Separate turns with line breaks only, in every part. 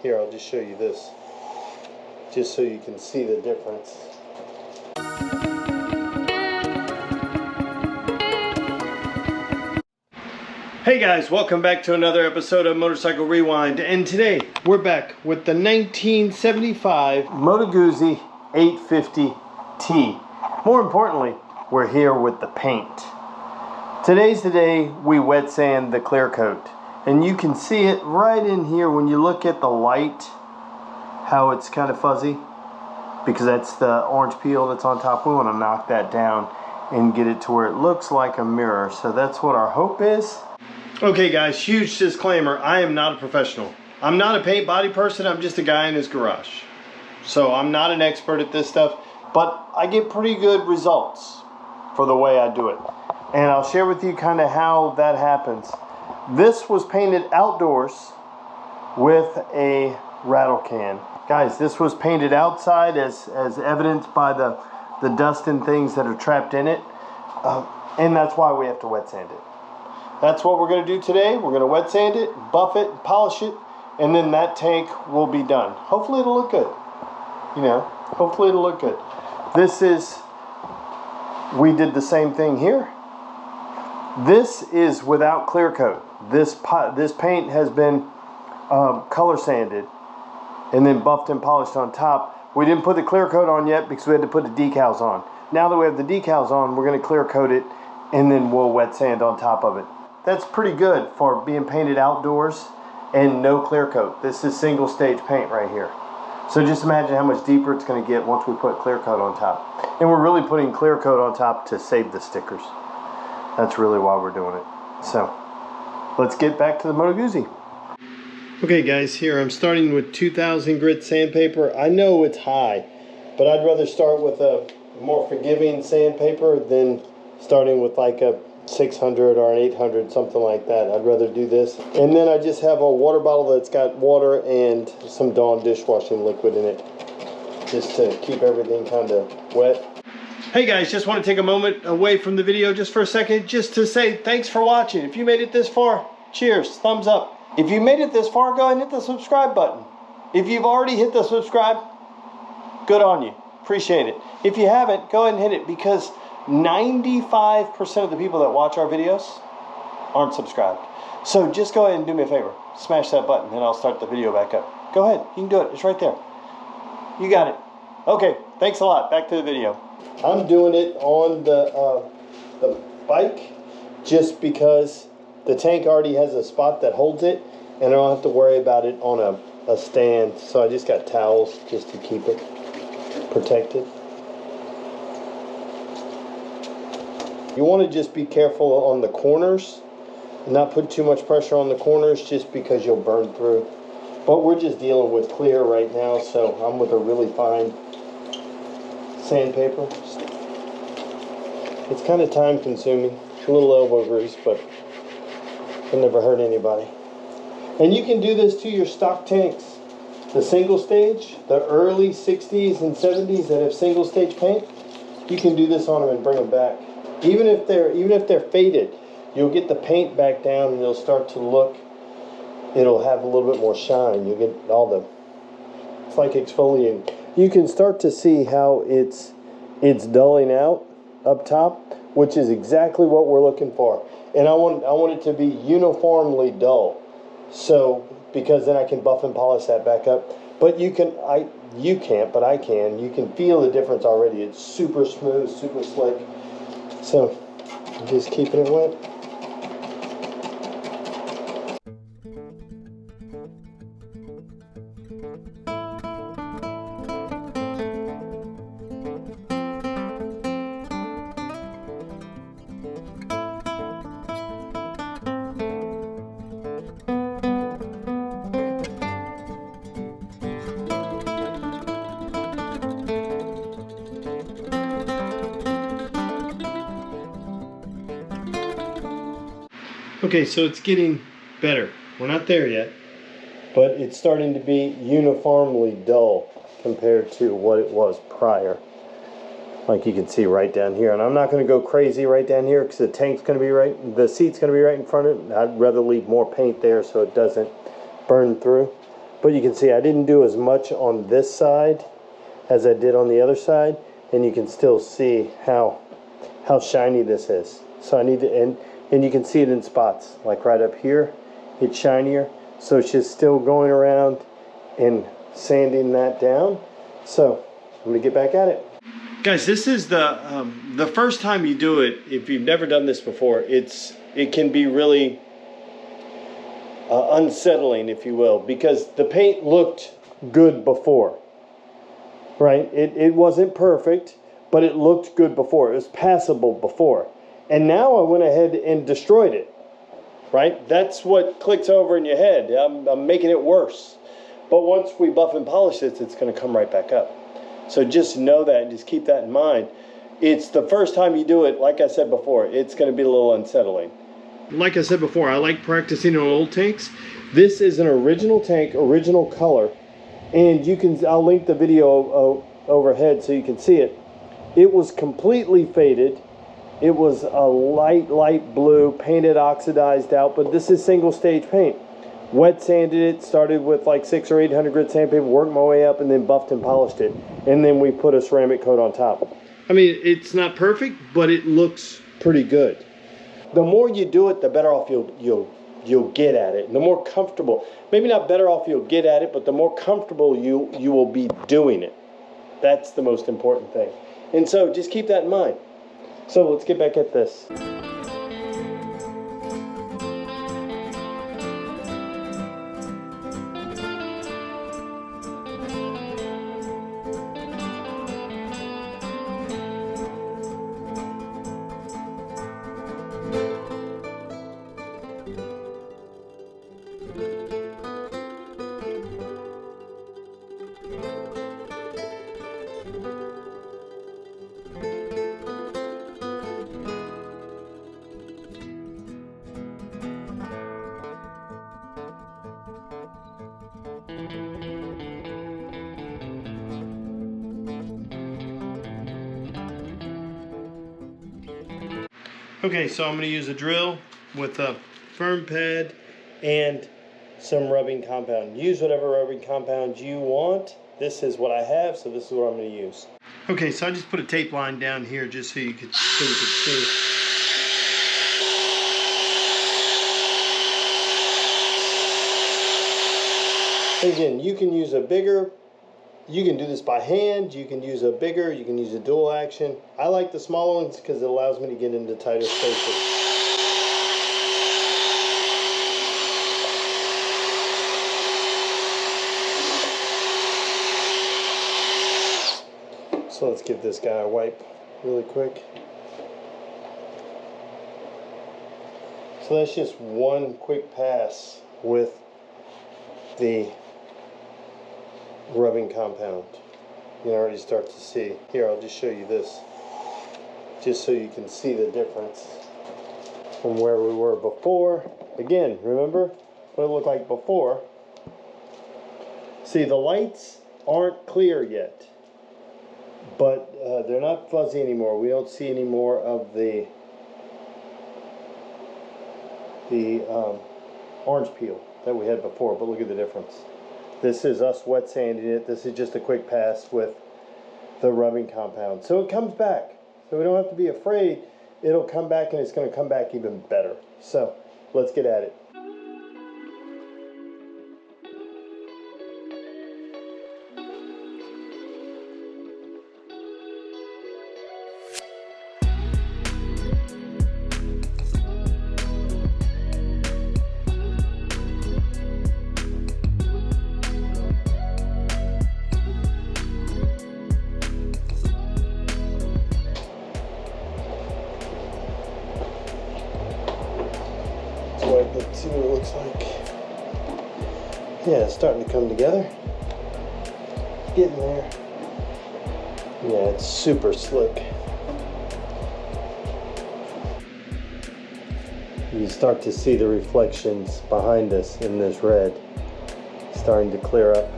Here, I'll just show you this, just so you can see the difference. Hey guys, welcome back to another episode of Motorcycle Rewind, and today we're back with the 1975 Moto Guzzi 850T. More importantly, we're here with the paint. Today's the day we wet sand the clear coat. And you can see it right in here when you look at the light, how it's kind of fuzzy, because that's the orange peel that's on top. We want to knock that down and get it to where it looks like a mirror. So that's what our hope is. Okay guys, huge disclaimer, I am not a professional. I'm not a paint body person, I'm just a guy in his garage. So I'm not an expert at this stuff, but I get pretty good results for the way I do it. And I'll share with you kind of how that happens. This was painted outdoors with a rattle can. Guys, this was painted outside as evidenced by the dust and things that are trapped in it. And that's why we have to wet sand it. That's what we're going to do today. We're going to wet sand it, buff it, polish it, and then that tank will be done. Hopefully it'll look good. You know, hopefully it'll look good. We did the same thing here. This is without clear coat. This paint has been color sanded and then buffed and polished on top. We didn't put the clear coat on yet because we had to put the decals on. Now that we have the decals on, we're going to clear coat it and then we'll wet sand on top of it. That's pretty good for being painted outdoors and no clear coat. This is single stage paint right here. So just imagine how much deeper it's going to get once we put clear coat on top. And we're really putting clear coat on top to save the stickers. That's really why we're doing it. So let's get back to the Moto Guzzi. Okay guys, here I'm starting with 2000 grit sandpaper. I know it's high, but I'd rather start with a more forgiving sandpaper than starting with like a 600 or an 800, something like that. I'd rather do this. And then I just have a water bottle that's got water and some Dawn dishwashing liquid in it, just to keep everything kind of wet. Hey guys, just want to take a moment away from the video just for a second, just to say thanks for watching. If you made it this far, cheers, thumbs up. If you made it this far, go ahead and hit the subscribe button. If you've already hit the subscribe, good on you, appreciate it. If you haven't, go ahead and hit it, because 95% of the people that watch our videos aren't subscribed. So just go ahead and do me a favor, smash that button and I'll start the video back up. Go ahead, you can do it, it's right there. You got it. Okay, thanks a lot, back to the video. I'm doing it on the bike just because the tank already has a spot that holds it and I don't have to worry about it on a stand. So I just got towels just to keep it protected. You want to just be careful on the corners and not put too much pressure on the corners just because you'll burn through. But we're just dealing with clear right now, so I'm with a really fine sandpaper. It's kind of time consuming, a little elbow grease, but it'll never hurt anybody. And you can do this to your stock tanks. The single stage, the early 60s and 70s that have single stage paint, you can do this on them and bring them back. Even if they're faded, you'll get the paint back down and it'll start to look, it'll have a little bit more shine. You'll get all the, it's like exfoliating. You can start to see how it's dulling out up top, which is exactly what we're looking for. And I want it to be uniformly dull. So, because then I can buff and polish that back up. But you can't, but I can. You can feel the difference already. It's super smooth, super slick. So, I'm just keeping it wet. Okay, so it's getting better. We're not there yet, but it's starting to be uniformly dull compared to what it was prior. Like you can see right down here. And I'm not going to go crazy right down here because the tank's going to be right, the seat's going to be right in front of it. I'd rather leave more paint there so it doesn't burn through. But you can see I didn't do as much on this side as I did on the other side, and you can still see how shiny this is. So I need to, and you can see it in spots, like right up here, it's shinier. So it's just still going around and sanding that down. So I'm gonna get back at it. Guys, this is the first time you do it. If you've never done this before, it can be really unsettling, if you will, because the paint looked good before, right? It wasn't perfect, but it looked good before. It was passable before. And now I went ahead and destroyed it, right? That's what clicks over in your head. I'm making it worse. But once we buff and polish it, it's going to come right back up. So just know that and just keep that in mind. It's the first time you do it, like I said before, it's going to be a little unsettling. Like I said before, I like practicing on old tanks. This is an original tank, original color. And I'll link the video overhead so you can see it. It was completely faded. It was a light blue, painted, oxidized out, but this is single stage paint. Wet sanded it, started with like 600 or 800 grit sandpaper, worked my way up, and then buffed and polished it. And then we put a ceramic coat on top. I mean, it's not perfect, but it looks pretty good. The more you do it, the better off you'll get at it. And the more comfortable, maybe not better off you'll get at it, but the more comfortable you will be doing it. That's the most important thing. And so just keep that in mind. So let's get back at this. Okay, so I'm going to use a drill with a firm pad and some rubbing compound. Use whatever rubbing compound you want. This is what I have, so this is what I'm going to use. Okay, so I just put a tape line down here just so you could see. Again, you can use a bigger, you can do this by hand, you can use a bigger, you can use a dual action. I like the smaller ones because it allows me to get into tighter spaces. So let's give this guy a wipe really quick. So that's just one quick pass with the rubbing compound. You can already start to see. Here, I'll just show you this, just so you can see the difference from where we were before. Again, remember what it looked like before. See, the lights aren't clear yet, but they're not fuzzy anymore. We don't see any more of the orange peel that we had before, but look at the difference. This is us wet sanding it. This is just a quick pass with the rubbing compound. So it comes back. So we don't have to be afraid. It'll come back, and it's going to come back even better. So let's get at it. Let's see what it looks like. Yeah, it's starting to come together. Getting there. Yeah, it's super slick. You start to see the reflections behind us in this red. Starting to clear up.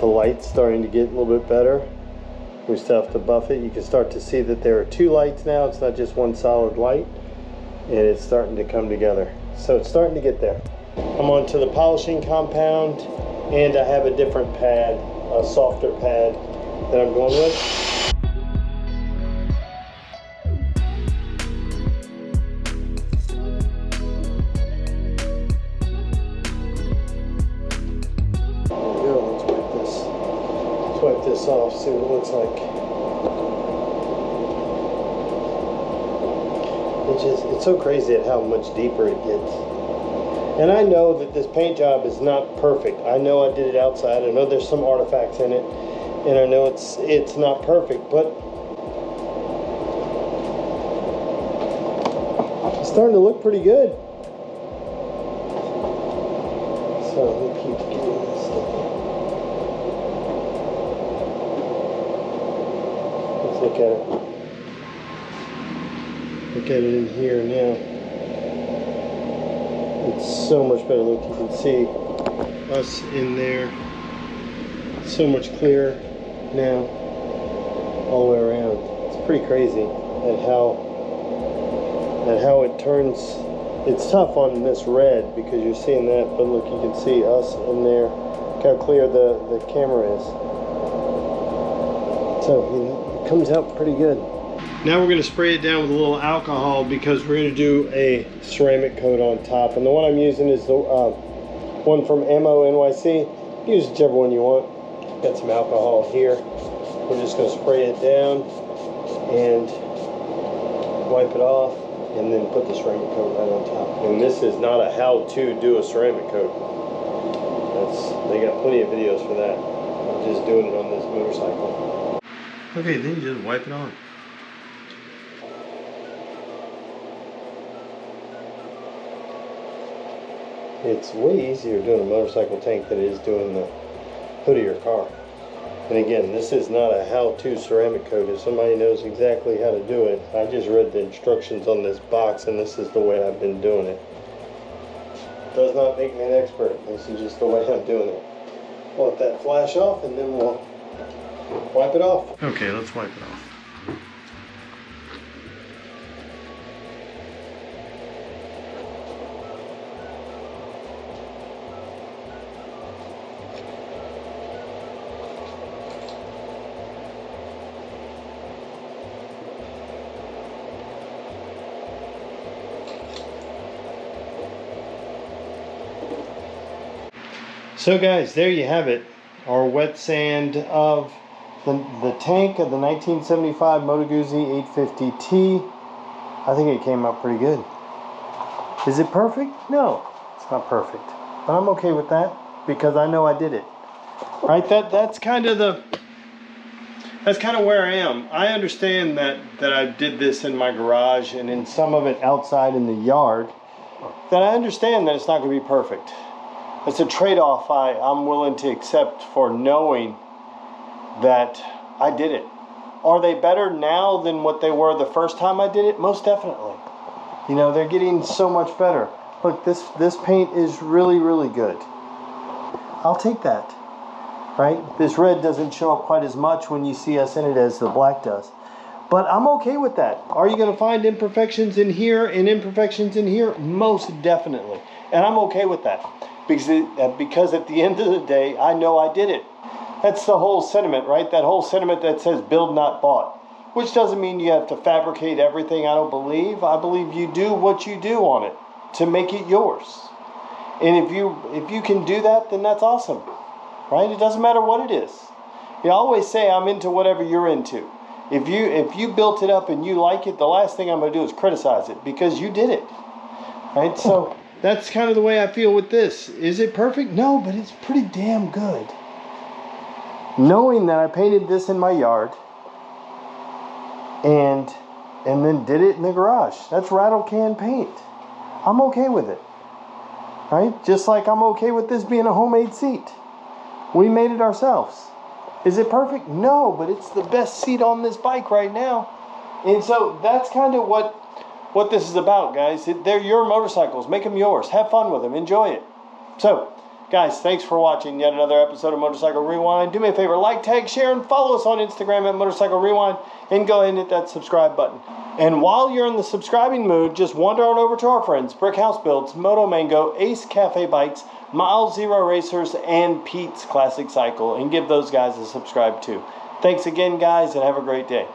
The light's starting to get a little bit better. We still have to buff it. You can start to see that there are two lights now. It's not just one solid light. And it's starting to come together. So it's starting to get there. I'm on to the polishing compound, And I have a different pad, a softer pad that I'm going with. Wipe this off, see what it looks like. It's so crazy at how much deeper it gets. And I know that this paint job is not perfect. I know I did it outside. I know there's some artifacts in it, and I know it's not perfect, but it's starting to look pretty good. So let me keep getting this stuff. Look at it. Look at it in here now. It's so much better. Look, you can see us in there. It's so much clearer now, all the way around. It's pretty crazy at how it turns. It's tough on this red because you're seeing that, but look, you can see us in there. Look how clear the camera is. So, you know, comes out pretty good. Now we're going to spray it down with a little alcohol because we're going to do a ceramic coat on top. And the one I'm using is the one from Ammo NYC. Use whichever one you want. Got some alcohol here. We're just going to spray it down and wipe it off and then put the ceramic coat right on top. And this is not a how to do a ceramic coat. They got plenty of videos for that. I'm just doing it on this motorcycle. Okay, then you just wipe it on. It's way easier doing a motorcycle tank than it is doing the hood of your car. And again, this is not a how-to ceramic coat. If somebody knows exactly how to do it, I just read the instructions on this box and this is the way I've been doing it. Does not make me an expert. This is just the way I'm doing it. I'll let that flash off and then we'll wipe it off. Okay, let's wipe it off. So guys, there you have it. Our wet sand of the tank of the 1975 Moto Guzzi 850T. I think it came out pretty good. Is it perfect? No, it's not perfect. But I'm okay with that because I know I did it. Right? That's kind of where I am. I understand that I did this in my garage and in some of it outside in the yard. That I understand that it's not going to be perfect. It's a trade-off I'm willing to accept for knowing that I did it. Are they better now than what they were the first time I did it? Most definitely. You know, they're getting so much better. Look, this paint is really, really good. I'll take that, right? This red doesn't show up quite as much when you see us in it as the black does. But I'm okay with that. Are you going to find imperfections in here and imperfections in here? Most definitely. And I'm okay with that. Because at the end of the day, I know I did it. That's the whole sentiment, right? That whole sentiment that says build not bought. Which doesn't mean you have to fabricate everything, I don't believe. I believe you do what you do on it to make it yours. And if you can do that, then that's awesome. Right? It doesn't matter what it is. You always say I'm into whatever you're into. If you built it up and you like it, the last thing I'm going to do is criticize it because you did it. Right? So that's kind of the way I feel with this. Is it perfect? No, but it's pretty damn good. Knowing that I painted this in my yard and then did it in the garage. That's rattle can paint. I'm okay with it. Right? Just like I'm okay with this being a homemade seat. We made it ourselves. Is it perfect? No, but it's the best seat on this bike right now. And so that's kind of what this is about, guys. They're your motorcycles. Make them yours. Have fun with them. Enjoy it. So, guys, thanks for watching yet another episode of Motorcycle Rewind. Do me a favor, like, tag, share, and follow us on Instagram at Motorcycle Rewind. And go ahead and hit that subscribe button. And while you're in the subscribing mood, just wander on over to our friends, Brick House Builds, Moto Mango, Ace Cafe Bikes, Mile Zero Racers and Pete's Classic Cycle, and give those guys a subscribe too. Thanks again, guys, and have a great day.